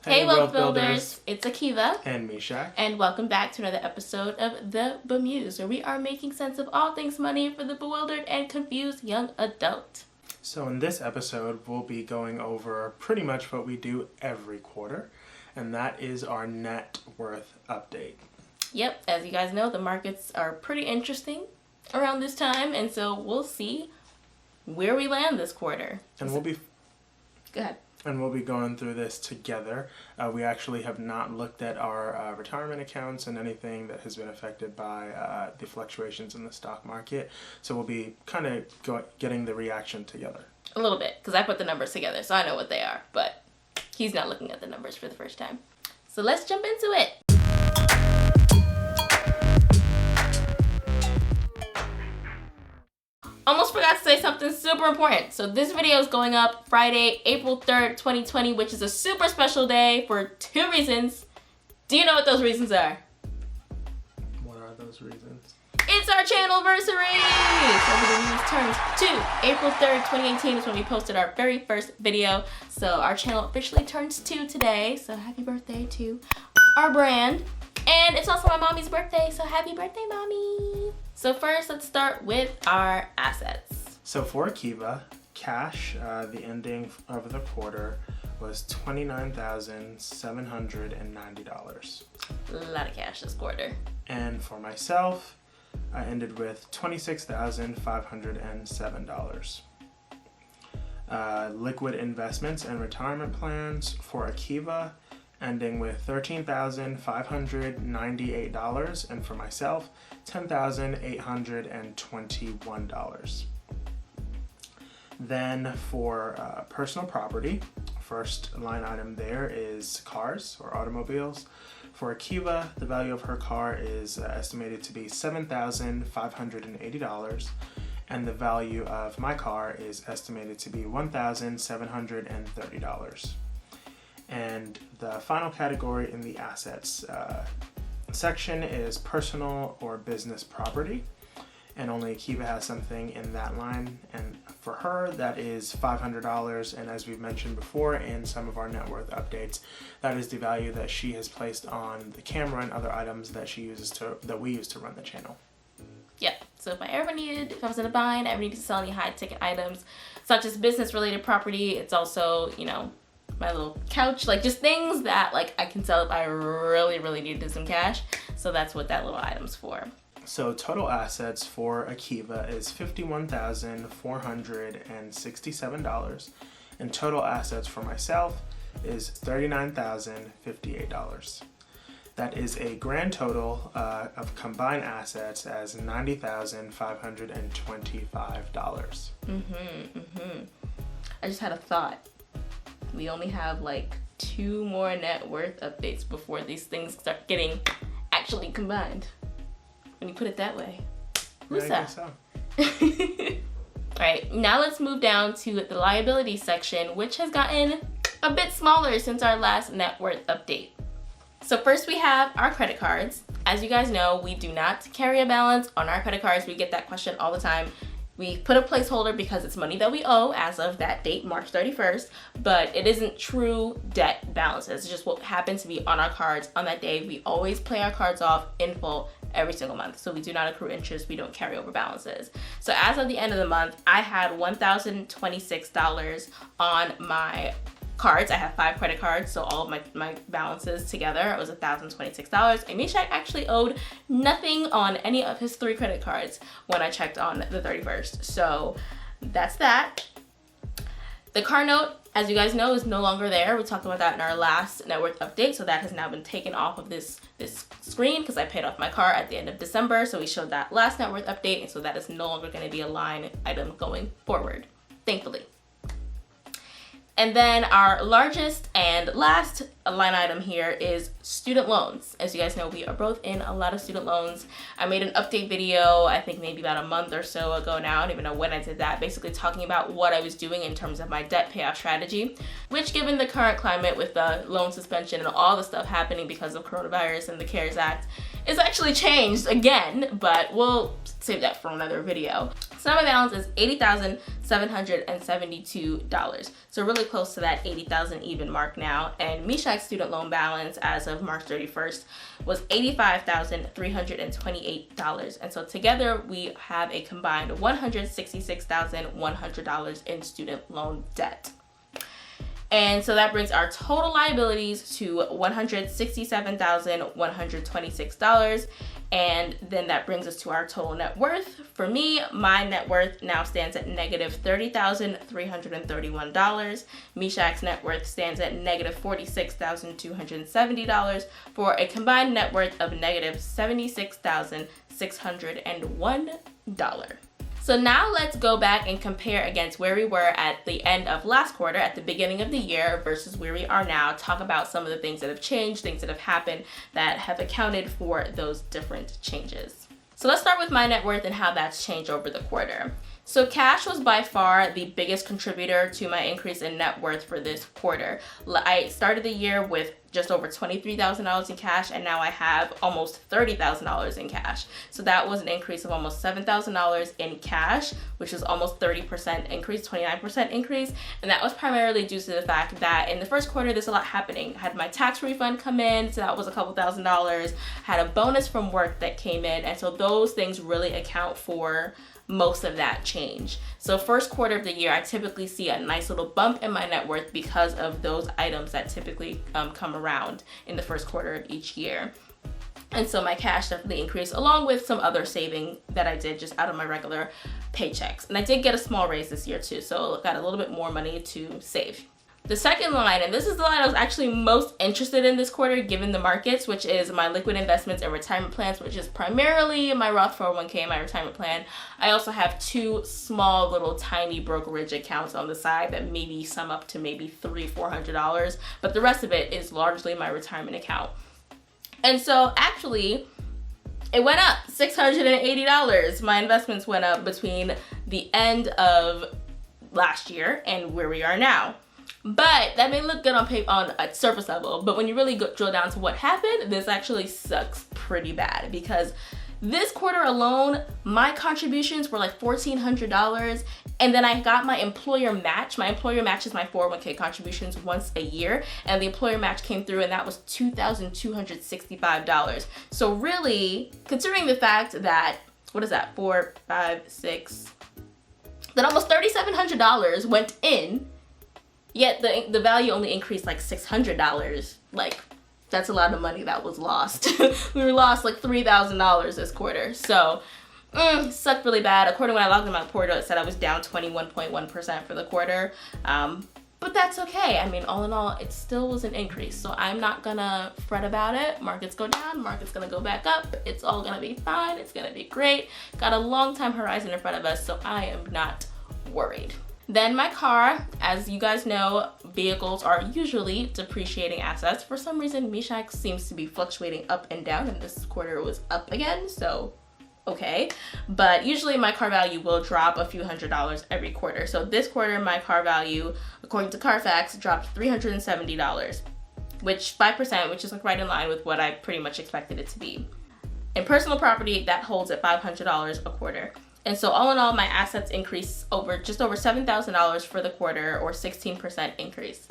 Hey Wealth Builders, it's Akiva and Misha, and welcome back to another episode of The Bemuse, where we are making sense of all things money for the bewildered and confused young adult. So in this episode, we'll be going over pretty much what we do every quarter, and that is our net worth update. Yep, as you guys know, the markets are pretty interesting around this time, and so we'll see where we land this quarter. And Go ahead. And we'll be going through this together. We actually have not looked at our retirement accounts and anything that has been affected by the fluctuations in the stock market. So we'll be kind of getting the reaction together. A little bit, because I put the numbers together, so I know what they are, but he's not looking at the numbers for the first time. So let's jump into it. Almost forgot to say something super important. So this video is going up Friday, April 3rd, 2020, which is a super special day for two reasons. Do you know what those reasons are? What are those reasons? It's our channelversary! So the news turns 2. April 3rd, 2018 is when we posted our very first video. So our channel officially turns 2 today. So happy birthday to our brand. And it's also my mommy's birthday, so happy birthday, mommy! So first, let's start with our assets. So for Akiva, cash, the ending of the quarter was $29,790. A lot of cash this quarter. And for myself, I ended with $26,507. Liquid investments and retirement plans for Akiva, ending with $13,598, and for myself, $10,821. Then for personal property, first line item there is cars or automobiles. For Akiva, the value of her car is estimated to be $7,580, and the value of my car is estimated to be $1,730. And the final category in the assets section is personal or business property, and only Akiva has something in that line, and for her that is $500, and as we've mentioned before in some of our net worth updates, that is the value that she has placed on the camera and other items that we use to run the channel. Yeah, so if I was in a bind, I ever needed to sell any high ticket items such as business related property, it's also, my little couch, just things that I can sell if I really needed some cash. So that's what that little item's for. So total assets for Akiva is $51,467, and total assets for myself is $39,058. That is a grand total of combined assets as $90,525. I just had a thought. We only have 2 more net worth updates before these things start getting actually combined. When you put it that way. Yeah, I guess so. Alright, now let's move down to the liability section, which has gotten a bit smaller since our last net worth update. So first we have our credit cards. As you guys know, we do not carry a balance on our credit cards. We get that question all the time. We put a placeholder because it's money that we owe as of that date, March 31st, but it isn't true debt balances. It's just what happens to be on our cards on that day. We always pay our cards off in full every single month. So we do not accrue interest. We don't carry over balances. So as of the end of the month, I had $1,026 on my cards. I have 5 credit cards, so all of my balances together, it was $1,026. And Misha actually owed nothing on any of his 3 credit cards when I checked on the 31st. So that's that. The car note, as you guys know, is no longer there. We talked about that in our last net worth update, so that has now been taken off of this screen because I paid off my car at the end of December. So we showed that last net worth update, and so that is no longer going to be a line item going forward, thankfully. And then our largest and last line item here is student loans. As you guys know, we are both in a lot of student loans. I made an update video, I think maybe about a month or so ago now. I don't even know when I did that, basically talking about what I was doing in terms of my debt payoff strategy, which given the current climate with the loan suspension and all the stuff happening because of coronavirus and the CARES Act it's actually changed again, but we'll save that for another video. So now my balance is $80,772. So really close to that 80,000 even mark now. And Mishak's student loan balance as of March 31st was $85,328. And so together we have a combined $166,100 in student loan debt. And so that brings our total liabilities to $167,126. And then that brings us to our total net worth. For me, my net worth now stands at negative $30,331. Mishak's net worth stands at negative $46,270 for a combined net worth of negative $76,601. So now let's go back and compare against where we were at the end of last quarter, at the beginning of the year, versus where we are now. Talk about some of the things that have changed, things that have happened that have accounted for those different changes. So let's start with my net worth and how that's changed over the quarter. So cash was by far the biggest contributor to my increase in net worth for this quarter. I started the year with just over $23,000 in cash, and now I have almost $30,000 in cash. So that was an increase of almost $7,000 in cash, which is almost 30% increase, 29% increase. And that was primarily due to the fact that in the first quarter, there's a lot happening. I had my tax refund come in, so that was a couple $1,000s. Had a bonus from work that came in, and so those things really account for most of that change. So first quarter of the year, I typically see a nice little bump in my net worth because of those items that typically come around in the first quarter of each year. And so my cash definitely increased, along with some other saving that I did just out of my regular paychecks. And I did get a small raise this year too, so got a little bit more money to save. The second line, and this is the line I was actually most interested in this quarter given the markets, which is my liquid investments and retirement plans, which is primarily my Roth 401k, my retirement plan. I also have two small little tiny brokerage accounts on the side that maybe sum up to maybe $300-400, but the rest of it is largely my retirement account. And so actually, it went up $680. My investments went up between the end of last year and where we are now. But that may look good on paper, on a surface level, but when you really drill down to what happened, this actually sucks pretty bad, because this quarter alone, my contributions were like $1,400, and then I got my employer match. My employer matches my 401k contributions once a year, and the employer match came through, and that was $2,265. So really, considering the fact that, what is that, 4, 5, 6, that almost $3,700 went in, yet the value only increased like $600. Like, that's a lot of money that was lost. We lost like $3,000 this quarter. So, sucked really bad. According to when I logged in my portal, it said I was down 21.1% for the quarter. But that's okay. I mean, all in all, it still was an increase. So I'm not gonna fret about it. Markets go down, markets gonna go back up. It's all gonna be fine. It's gonna be great. Got a long time horizon in front of us, so I am not worried. Then my car, as you guys know, vehicles are usually depreciating assets. For some reason, Misha seems to be fluctuating up and down, and this quarter was up again, so okay. But usually my car value will drop a few $100s every quarter. So this quarter, my car value, according to Carfax, dropped $370, which 5%, which is like right in line with what I pretty much expected it to be. In personal property, that holds at $500 a quarter. And so all in all, my assets increased just over $7,000 for the quarter, or 16% increase.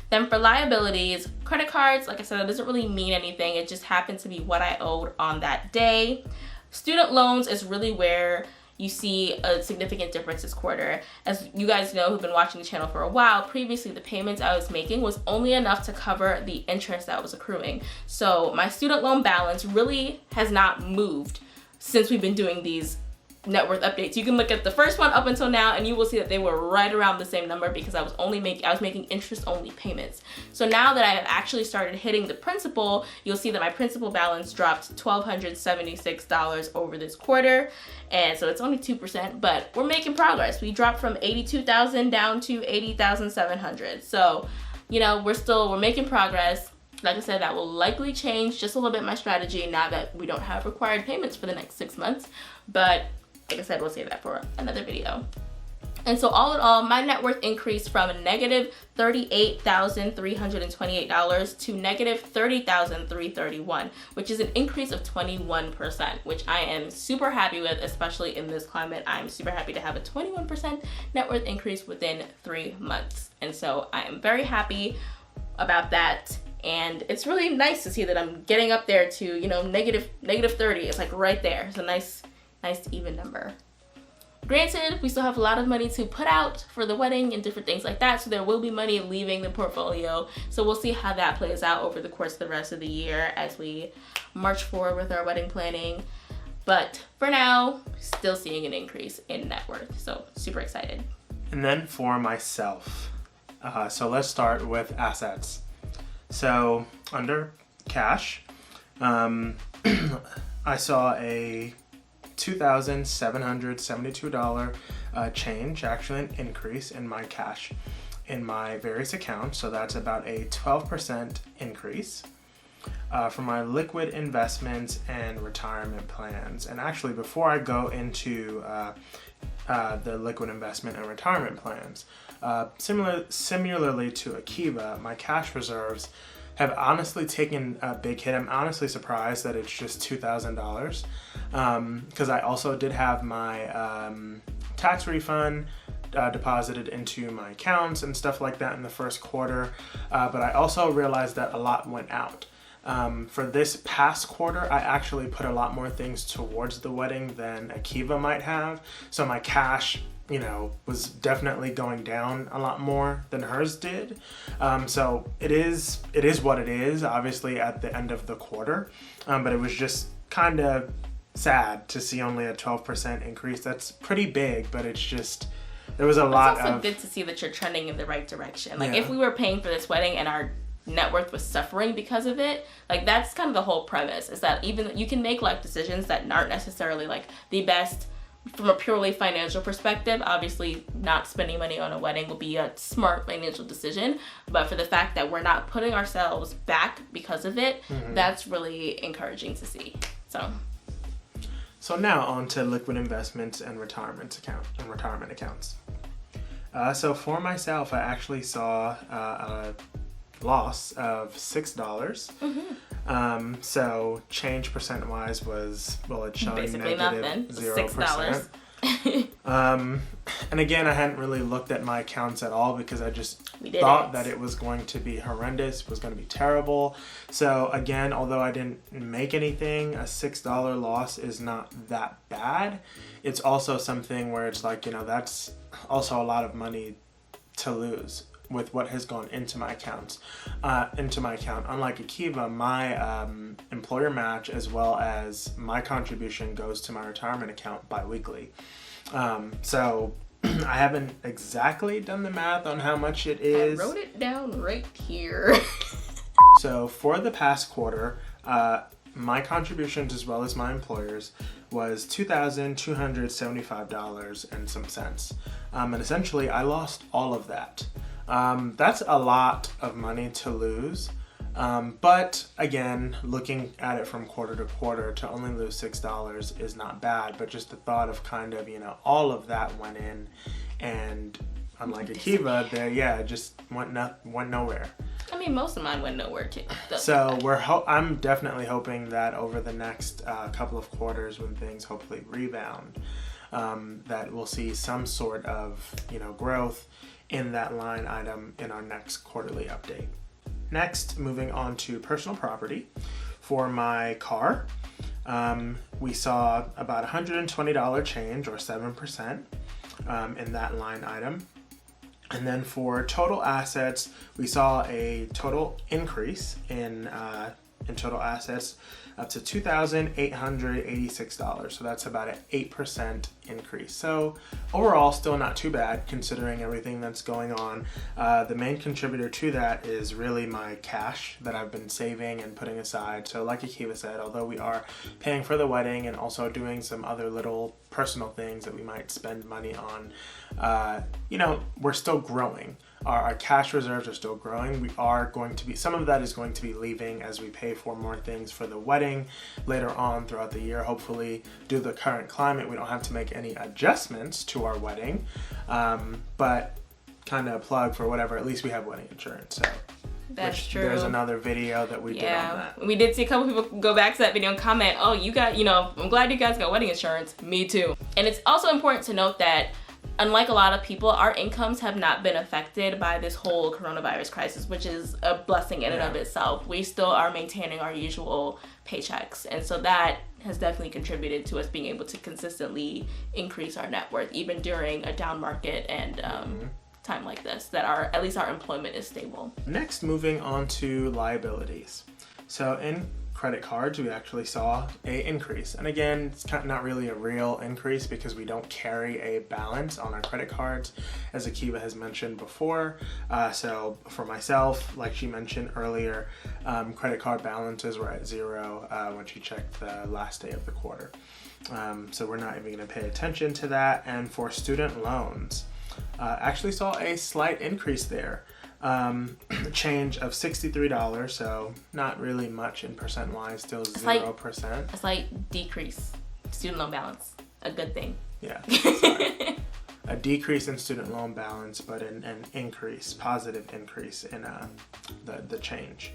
Then for liabilities, credit cards, like I said, it doesn't really mean anything. It just happened to be what I owed on that day. Student loans is really where you see a significant difference this quarter. As you guys know who've been watching the channel for a while, previously the payments I was making was only enough to cover the interest that was accruing. So my student loan balance really has not moved since we've been doing these net worth updates. You can look at the first one up until now, and you will see that they were right around the same number, because I was making interest only payments. So now that I have actually started hitting the principal, you'll see that my principal balance dropped $1,276 over this quarter, and so it's only 2%, but we're making progress. We dropped from $82,000 down to $80,700. So, you know, we're making progress. Like I said, that will likely change just a little bit my strategy now that we don't have required payments for the next 6 months, but like I said, we'll save that for another video. And so all in all, my net worth increased from negative $38,328 to negative $30,331, which is an increase of 21%, which I am super happy with, especially in this climate. I'm super happy to have a 21% net worth increase within 3 months. And so I am very happy about that. And it's really nice to see that I'm getting up there to, you know, negative 30. It's like right there. It's a nice even number. Granted, we still have a lot of money to put out for the wedding and different things like that, so there will be money leaving the portfolio. So we'll see how that plays out over the course of the rest of the year as we march forward with our wedding planning. But for now, still seeing an increase in net worth, so super excited. And then for myself, so let's start with assets. So under cash, I saw a $2,772 change, actually an increase in my cash in my various accounts. So that's about a 12% increase for my liquid investments and retirement plans. And actually, before I go into the liquid investment and retirement plans, similarly to Akiva, my cash reserves have honestly taken a big hit. I'm honestly surprised that it's just $2,000 because I also did have my tax refund deposited into my accounts and stuff like that in the first quarter, but I also realized that a lot went out. For this past quarter, I actually put a lot more things towards the wedding than Akiva might have, so my cash, you know, was definitely going down a lot more than hers did. So it is what it is, obviously at the end of the quarter, but it was just kind of sad to see only a 12% increase. That's pretty big, but it's just, there was a lot of... It's also good to see that you're trending in the right direction. Like, if we were paying for this wedding and our net worth was suffering because of it, like, that's kind of the whole premise, is that even you can make life decisions that aren't necessarily like the best from a purely financial perspective. Obviously, not spending money on a wedding will be a smart financial decision, but for the fact that we're not putting ourselves back because of it, that's really encouraging to see. So now on to liquid investments and retirement accounts. So for myself, I actually saw a loss of $6. So change percent-wise was, well, it's showing basically negative nothing. 0%. And again, I hadn't really looked at my accounts at all because I just thought that it was going to be horrendous, was going to be terrible. So again, although I didn't make anything, a $6 loss is not that bad. It's also something where it's like, you know, that's also a lot of money to lose with what has gone into my account. Unlike Akiva, my employer match as well as my contribution goes to my retirement account bi-weekly. So I haven't exactly done the math on how much it is. I wrote it down right here. So for the past quarter, my contributions as well as my employer's was $2,275 and some cents. And essentially I lost all of that. That's a lot of money to lose. But again, looking at it from quarter to quarter, to only lose $6 is not bad. But just the thought of kind of, you know, all of that went in, and unlike Akiva, there, just went nowhere. I mean, most of mine went nowhere too. So I'm definitely hoping that over the next couple of quarters, when things hopefully rebound, that we'll see some sort of, you know, growth in that line item in our next quarterly update. Next, moving on to personal property. For my car, we saw about $120 change, or 7%, in that line item. And then for total assets, we saw a total increase in total assets up to $2,886. So that's about an 8% increase. So overall, still not too bad considering everything that's going on. The main contributor to that is really my cash that I've been saving and putting aside. So like Akiva said, although we are paying for the wedding and also doing some other little personal things that we might spend money on, you know, we're still growing. Our cash reserves are still growing. We are going to be, some of that is going to be leaving as we pay for more things for the wedding later on throughout the year. Hopefully, due to the current climate, we don't have to make any adjustments to our wedding. But kind of a plug for whatever, at least we have wedding insurance. So. That's true. There's another video that we did on that. We did see a couple people go back to that video and comment, oh, you got, I'm glad you guys got wedding insurance. Me too. And it's also important to note that unlike a lot of people, our incomes have not been affected by this whole coronavirus crisis, which is a blessing in and of itself. We still are maintaining our usual paychecks. And so that has definitely contributed to us being able to consistently increase our net worth, even during a down market and time like this, that at least our employment is stable. Next, moving on to liabilities. So in credit cards, we actually saw an increase. And again, it's kind of not really a real increase because we don't carry a balance on our credit cards, as Akiva has mentioned before. So for myself, like she mentioned earlier, credit card balances were at 0 when she checked the last day of the quarter. So we're not even going to pay attention to that. And for student loans, actually saw a slight increase there. Change of $63, so not really much in percent wise, still 0%. A slight decrease. Student loan balance, a good thing. Yeah, a decrease in student loan balance, but an increase, positive increase in the change.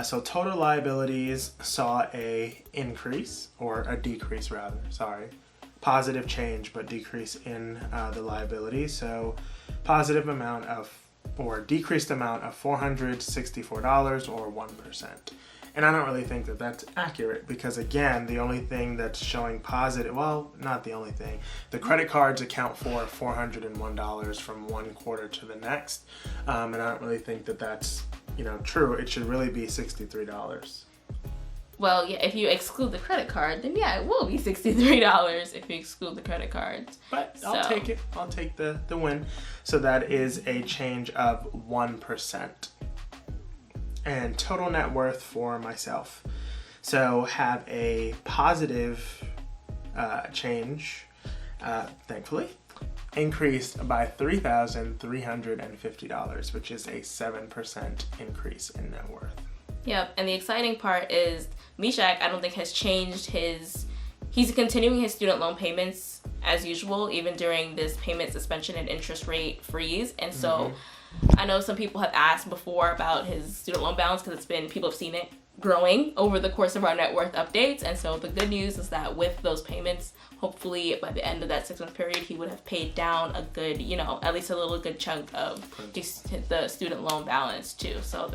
So total liabilities saw a increase, or a decrease rather, sorry. Positive change, but decrease in the liabilities. So positive amount of, or decreased amount of $464 or 1%. And I don't really think that that's accurate because again, the only thing that's showing positive, well, not the only thing, the credit cards account for $401 from one quarter to the next. And I don't really think that that's, true. It should really be $63. Well, yeah, if you exclude the credit card, then yeah, it will be $63 if you exclude the credit cards. But I'll take it. I'll take the win. So that is a change of 1%. And total net worth for myself. So have a positive change, thankfully, increased by $3,350, which is a 7% increase in net worth. Yep, and the exciting part is Misha, I don't think, has changed he's continuing his student loan payments as usual, even during this payment suspension and interest rate freeze. And so I know some people have asked before about his student loan balance because people have seen it growing over the course of our net worth updates. And so the good news is that with those payments, hopefully by the end of that 6-month period, he would have paid down a good, at least a little good chunk of the student loan balance too. So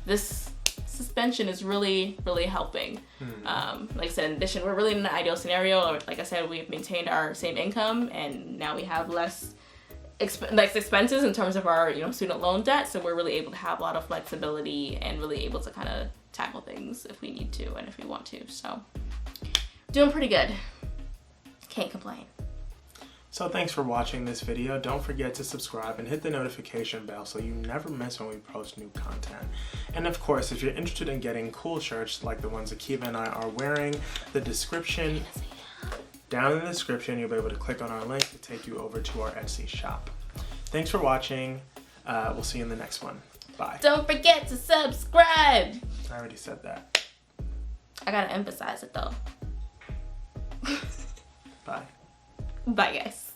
this suspension is really, really helping. Like I said, in addition, we're really in an ideal scenario. Like I said, we've maintained our same income and now we have less expenses in terms of our student loan debt. So we're really able to have a lot of flexibility and really able to kind of tackle things if we need to and if we want to. So doing pretty good. Can't complain. So thanks for watching this video. Don't forget to subscribe and hit the notification bell so you never miss when we post new content. And of course, if you're interested in getting cool shirts like the ones Akiva and I are wearing, down in the description, you'll be able to click on our link to take you over to our Etsy shop. Thanks for watching. We'll see you in the next one. Bye. Don't forget to subscribe. I already said that. I gotta emphasize it though. Bye. Bye, guys.